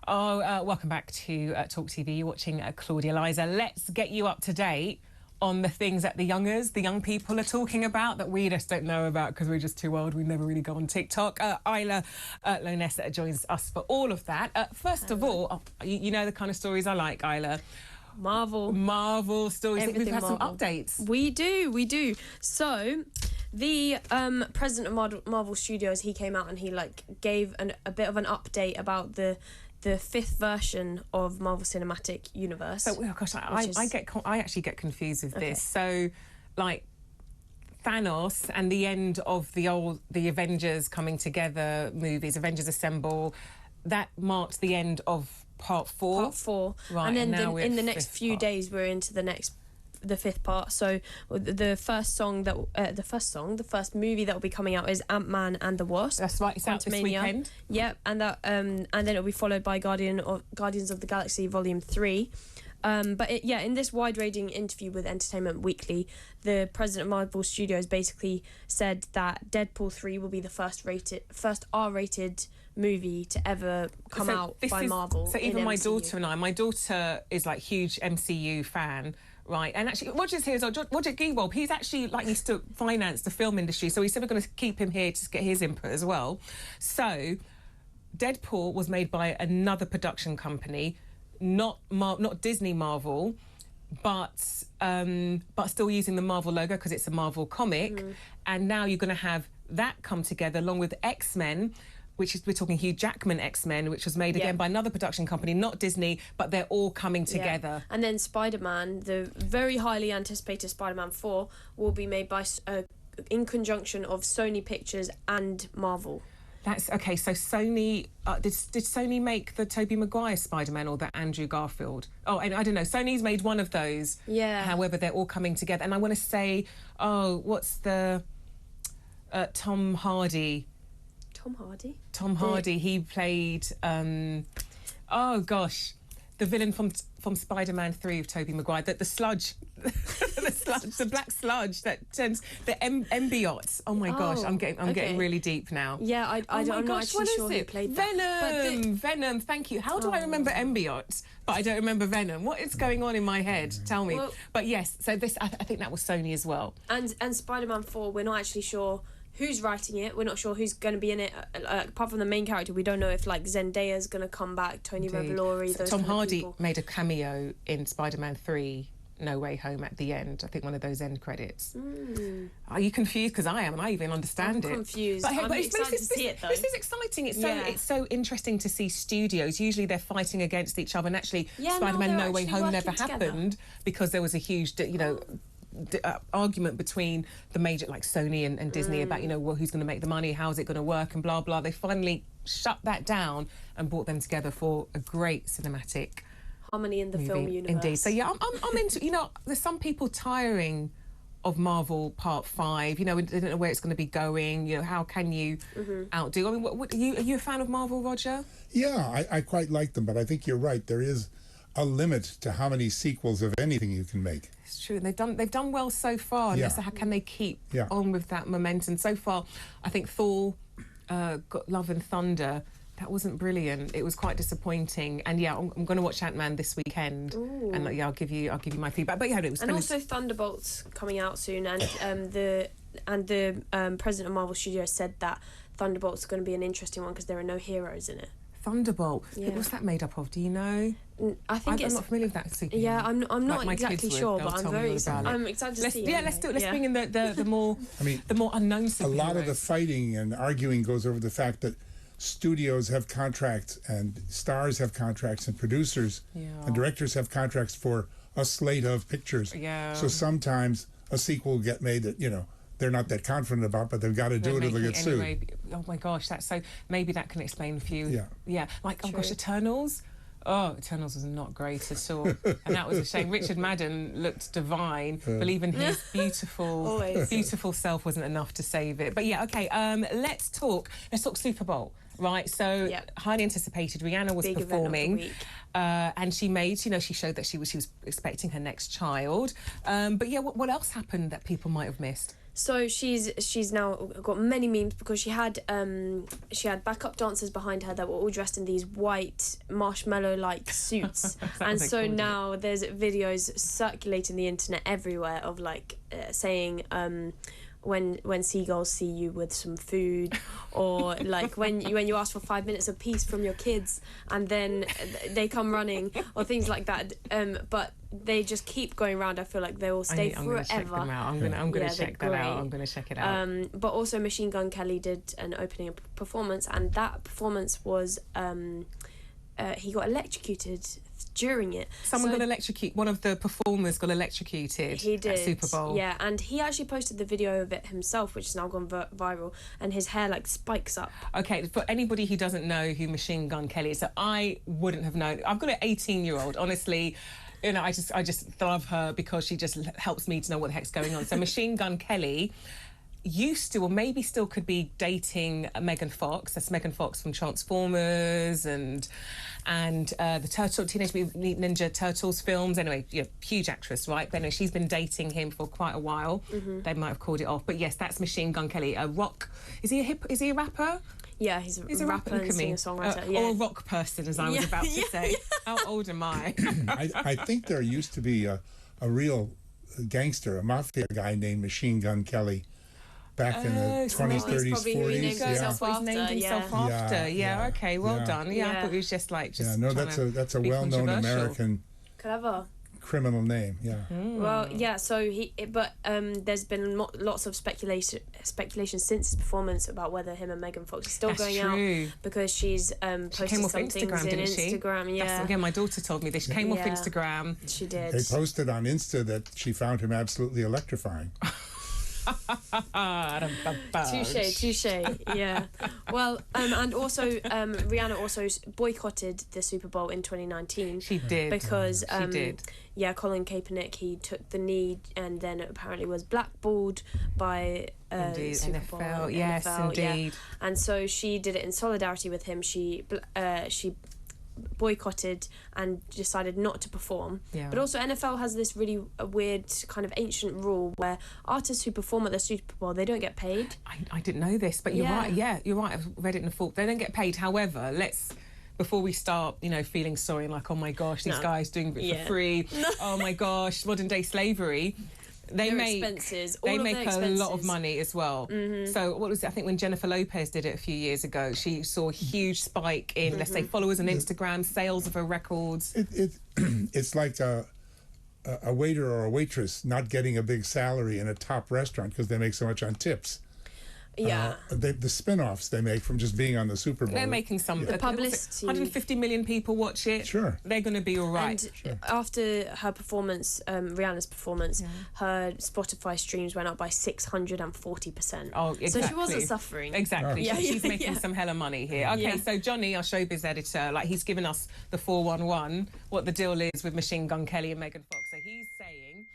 Welcome back to Talk TV. You're watching Claudia Liza. Let's get you up to date on the things that the young people are talking about that we just don't know about because we're just too old. We never really go on TikTok. Isla Lonessa joins us for all of that. First of all, you know the kind of stories I like, Isla. Marvel stories. Everything We've had Marvel. some updates. We do. So, the president of Marvel Studios, he came out and he gave a bit of an update about the fifth version of Marvel Cinematic Universe. So, oh gosh, I actually get confused with this. So, like, Thanos and the end of the Avengers coming together movies, Avengers Assemble, that marked the end of Part 4. Right, and then now in the next few days we're into the fifth part. So the first movie that will be coming out is Ant-Man and the Wasp. That's right, it's out this weekend. Yep, and then it'll be followed by Guardians of the Galaxy Volume 3. In this wide-ranging interview with Entertainment Weekly, the president of Marvel Studios basically said that Deadpool 3 will be the first R-rated movie to ever come out by Marvel. So even my daughter and my daughter is like huge MCU fan, right? And actually, Roger's here as well. Roger Gewolb, he's actually needs to finance the film industry, so he said we're going to keep him here to get his input as well. So Deadpool was made by another production company, not Disney Marvel, but still using the Marvel logo because it's a Marvel comic. And now you're going to have that come together along with X-Men, we're talking Hugh Jackman X-Men, which was made again by another production company, not Disney, but they're all coming together. And then Spider-Man, the very highly anticipated Spider-Man 4, will be made by in conjunction of Sony Pictures and Marvel. That's okay. So Sony did Sony make the Tobey Maguire Spider-Man or the Andrew Garfield? Oh, and I don't know. Sony's made one of those. Yeah. However, they're all coming together. And I want to say, what's the Tom Hardy? Tom Hardy. He played. The villain from Spider-Man 3 of Tobey Maguire, the sludge, the black sludge that turns the embiotes. Oh my gosh, I'm getting really deep now. Yeah, I'm not actually sure who played that. Venom. Thank you. How do I remember embiotes, but I don't remember Venom? What is going on in my head? Tell me. Well, but yes, so this I think that was Sony as well. And Spider-Man 4, we're not actually sure who's writing it. We're not sure who's going to be in it. Apart from the main character, we don't know if Zendaya's going to come back, Tony Revolori, those Tom kind of Hardy people. made a cameo in Spider-Man 3 No Way Home at the end. I think one of those end credits. Are you confused? Because I am, and I even understand I'm it. Confused. I'm excited to see it, though. This is exciting. It's so interesting to see studios. Usually they're fighting against each other, and actually Spider-Man No Way Home never happened because there was a huge, argument between the major Sony and Disney about who's going to make the money, how's it going to work, and blah blah. They finally shut that down and brought them together for a great cinematic harmony in the film universe. Indeed. So yeah, I'm into. There's some people tiring of Marvel Part 5. They don't know where it's going to be going. How can you outdo? I mean, are you a fan of Marvel, Roger? Yeah, I quite like them, but I think you're right. There is a limit to how many sequels of anything you can make. It's true, and they've done well so far. So how can they keep on with that momentum? So far, I think Thor, got Love and Thunder. That wasn't brilliant. It was quite disappointing. And I'm going to watch Ant-Man this weekend. Ooh. And I'll give you my feedback. But it was. And also Thunderbolts coming out soon, and the president of Marvel Studios said that Thunderbolts is going to be an interesting one because there are no heroes in it. Thunderbolt. What's that made up of? Do you know? I think I'm not familiar with that superhero. Yeah, I'm not exactly sure, but I'm excited to see it. Yeah, let's do it. Let's bring in the more the more unknown superheroes. A lot of the fighting and arguing goes over the fact that studios have contracts and stars have contracts and producers and directors have contracts for a slate of pictures. Yeah. So sometimes a sequel will get made that they're not that confident about, but they've got to do it or they'll get sued. Oh my gosh, that's so. Maybe that can explain a few. Yeah. True. Eternals. Oh, Eternals was not great at all, and that was a shame. Richard Madden looked divine, but even his beautiful self wasn't enough to save it. But okay. Let's talk Super Bowl. Right, so highly anticipated. Rihanna was performing, and she made, she showed that she was expecting her next child. But what else happened that people might have missed? So she's now got many memes because she had backup dancers behind her that were all dressed in these white marshmallow-like suits, and so now there's videos circulating the internet everywhere of like saying when seagulls see you with some food, or like when you ask for 5 minutes of peace from your kids and then they come running, or things like that. But they just keep going around. I feel like they will stay I'm forever. Gonna check them out. I'm gonna check that out. I'm gonna check it out. But also Machine Gun Kelly did an opening performance, and that performance was he got electrocuted during it. One of the performers got electrocuted. He did. At Super Bowl. Yeah, and he actually posted the video of it himself, which has now gone viral, and his hair like spikes up. Okay, for anybody who doesn't know who Machine Gun Kelly is, so I wouldn't have known. I've got an 18-year-old, honestly. You know, I just love her because she just helps me to know what the heck's going on. So Machine Gun Kelly used to, or maybe still could be, dating Megan Fox. That's Megan Fox from Transformers and the Teenage Mutant Ninja Turtles films. Anyway, yeah, huge actress, right? But anyway, she's been dating him for quite a while. They might have called it off, but yes, that's Machine Gun Kelly. A rock? Is he a rapper? Yeah, he's a rapper and singer-songwriter. Or a rock person, as I was about to say. How old am I? I think there used to be a real gangster, a mafia guy named Machine Gun Kelly back in the 20s, 30s, 40s. He's named himself after. Yeah, okay, well done. Yeah, I thought it was just that's a well-known American clever criminal name. Yeah. Well, yeah. So there's been lots of speculation since his performance about whether him and Megan Fox are still going out, because she's posted came off some Instagram, things in didn't she? Instagram. Yeah. Again, my daughter told me this. She came off Instagram. She did. They posted on Insta that she found him absolutely electrifying. Touche. Yeah. Well, and also Rihanna also boycotted the Super Bowl in 2019. She did because she did. Yeah, Colin Kaepernick, he took the knee and then apparently was blackballed by indeed, Super NFL. Bowl, Yes, NFL, indeed. Yeah. And so she did it in solidarity with him. She boycotted and decided not to perform. Yeah. But also NFL has this really weird kind of ancient rule where artists who perform at the Super Bowl, they don't get paid. I didn't know this, but you're right. Yeah, you're right. I've read it in the thought. They don't get paid. However, before we start, feeling sorry, like, oh my gosh, these guys doing it for free. Oh my gosh, modern day slavery. They make a lot of money as well. So what was it? I think when Jennifer Lopez did it a few years ago, she saw a huge spike in, let's say, followers on Instagram, sales of her records. It's like a waiter or a waitress not getting a big salary in a top restaurant because they make so much on tips. Yeah. The spin-offs they make from just being on the Super Bowl. They're making some. The publicity. 150 million people watch it. Sure. They're going to be all right. And after her performance, Rihanna's performance, her Spotify streams went up by 640%. Oh, exactly. So she wasn't suffering. Exactly. She's making some hella money here. Okay, so Johnny, our showbiz editor, he's given us the 411, what the deal is with Machine Gun Kelly and Megan Fox. So he's saying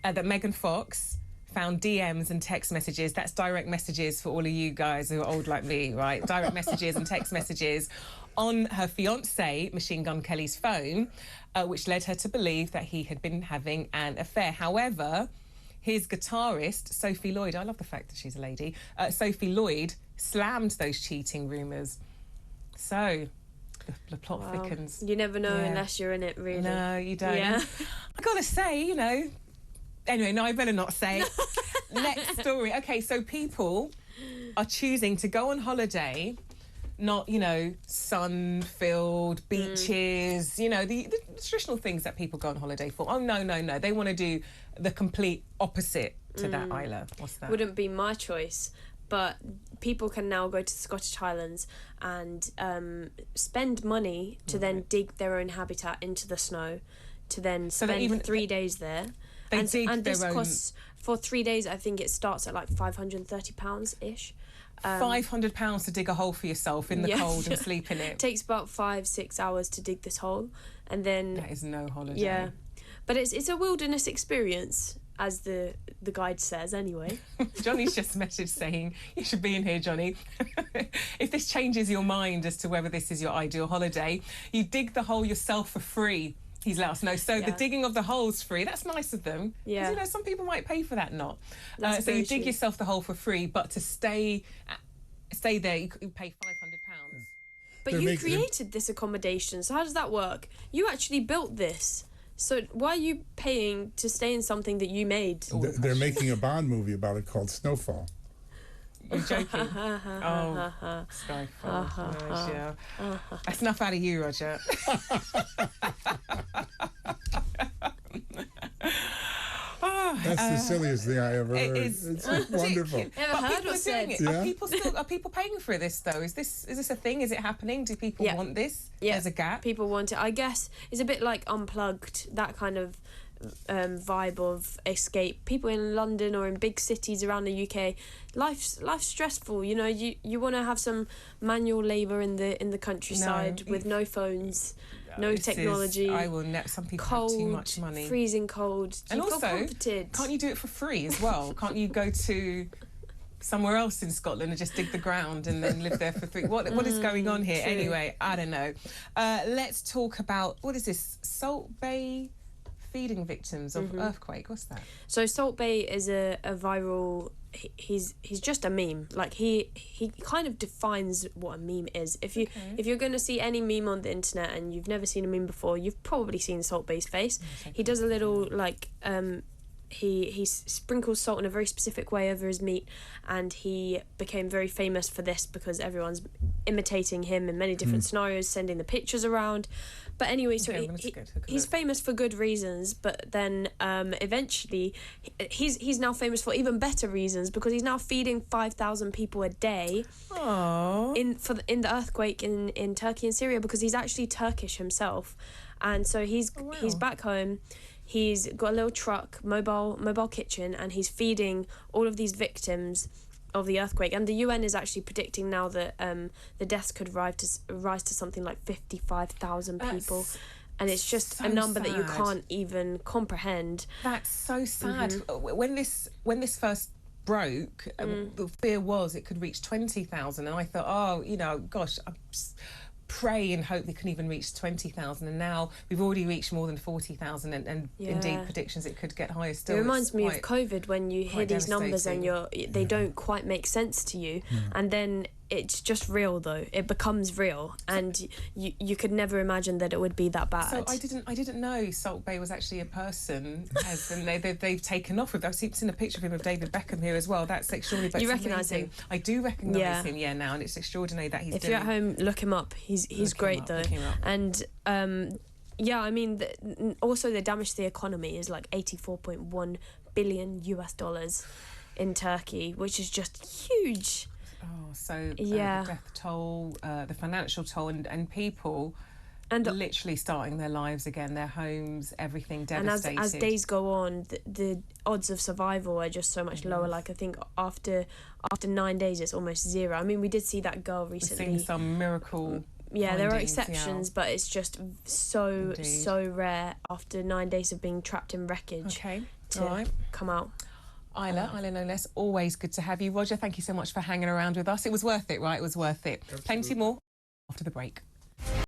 that Megan Fox found DMs and text messages. That's direct messages for all of you guys who are old like me, right? Direct messages and text messages on her fiancé, Machine Gun Kelly's phone, which led her to believe that he had been having an affair. However, his guitarist, Sophie Lloyd, I love the fact that she's a lady, Sophie Lloyd slammed those cheating rumours. So the plot thickens. You never know unless you're in it, really. No, you don't. Yeah. I gotta say, Anyway, no, I better not say. Next story. Okay, so people are choosing to go on holiday, not, sun-filled beaches, the traditional things that people go on holiday for. Oh, no. They want to do the complete opposite to that, Isla. What's that? Wouldn't be my choice, but people can now go to the Scottish Highlands and spend money to then dig their own habitat into the snow, to then spend 3 days there. And this costs, for 3 days, I think it starts at like £530-ish. £500 to dig a hole for yourself in the cold and sleep in it. It takes about 5-6 hours to dig this hole, and then that is no holiday. Yeah, but it's a wilderness experience, as the guide says anyway. Johnny's just messaged saying, you should be in here, Johnny. If this changes your mind as to whether this is your ideal holiday, you dig the hole yourself for free. He's let us know. So the Yeah. digging of the hole's free. That's nice of them. 'Cause, Yeah. you know, some people might pay for that, not. That's So you very dig true. yourself the hole for free, but to stay there, you pay £500. But They're you making- created this accommodation, so how does that work? You actually built this. So why are you paying to stay in something that you made? They're making a Bond movie about it called Snowfall. You're joking. Oh, Skyfall. Nice, yeah. That's enough out of you, Roger. That's the silliest thing I ever heard. It is. It's wonderful. Ever But heard people or are said? doing it. Yeah. Are people paying for this though? Is this a thing? Is it happening? Do people Yeah. want this? Yeah. There's a gap. People want it. I guess it's a bit like Unplugged, that kind of vibe of escape. People in London or in big cities around the UK, life's stressful. You know, you want to have some manual labour in the countryside with no phones, no This is- technology. I will never. Some people Cold, have too much money. freezing cold. And You feel also, comforted. can't you do it for free as well? Can't you go to somewhere else in Scotland and just dig the ground and then live there for free? What is going on here? true. Anyway, I don't know. Let's talk about, what is this? Salt Bay feeding victims of earthquake. What's that? So Salt Bay is a viral. He's just a meme. Like he kind of defines what a meme is. If you're going to see any meme on the internet and you've never seen a meme before, you've probably seen Salt Bay's face. He does a little like he sprinkles salt in a very specific way over his meat, and he became very famous for this because everyone's imitating him in many different scenarios, sending the pictures around. But anyway, so Okay, that's good. Look at he's that. famous for good reasons, but then eventually he's now famous for even better reasons because he's now feeding 5,000 people a day Oh. in the earthquake in Turkey and Syria, because he's actually Turkish himself, and so he's back home. He's got a little truck, mobile kitchen, and he's feeding all of these victims of the earthquake. And the UN is actually predicting now that the deaths could rise to something like 55,000 people. And it's just so a number that you sad. can't even comprehend. That's so sad. When this first broke, the fear was it could reach 20,000, and I thought, oh, you know, gosh, I pray and hope they can even reach 20,000, and now we've already reached more than 40,000, and indeed predictions it could get higher still. It reminds It's me quite- of COVID, when you hear quite these numbers and devastating. they don't quite make sense to you, and then it's just real though. It becomes real, and you could never imagine that it would be that bad. So I didn't know Salt Bay was actually a person, and they've taken off with. I've seen a picture of him with David Beckham here as well. That's extraordinary. But You it's recognise amazing. him? I do recognise Yeah. him, now, and it's extraordinary that he's If doing. you're at home, look him up. He's Look him great up, though, look him up. and yeah, I mean, also the damage to the economy is like $84.1 billion in Turkey, which is just huge. Oh, so Yeah. the death toll, the financial toll, and people And literally starting their lives again, their homes, everything and devastated. as days go on, the odds of survival are just so much lower. Like I think after 9 days, it's almost zero. I mean, we did see that girl We're recently. seeing some miracle. Yeah, there are findings, yeah. exceptions, but it's just so Indeed. rare after 9 days of being trapped in wreckage Okay, to all right. come out. Isla no less, always good to have you. Roger, thank you so much for hanging around with us. It was worth it, right? It was worth it. Plenty more after the break.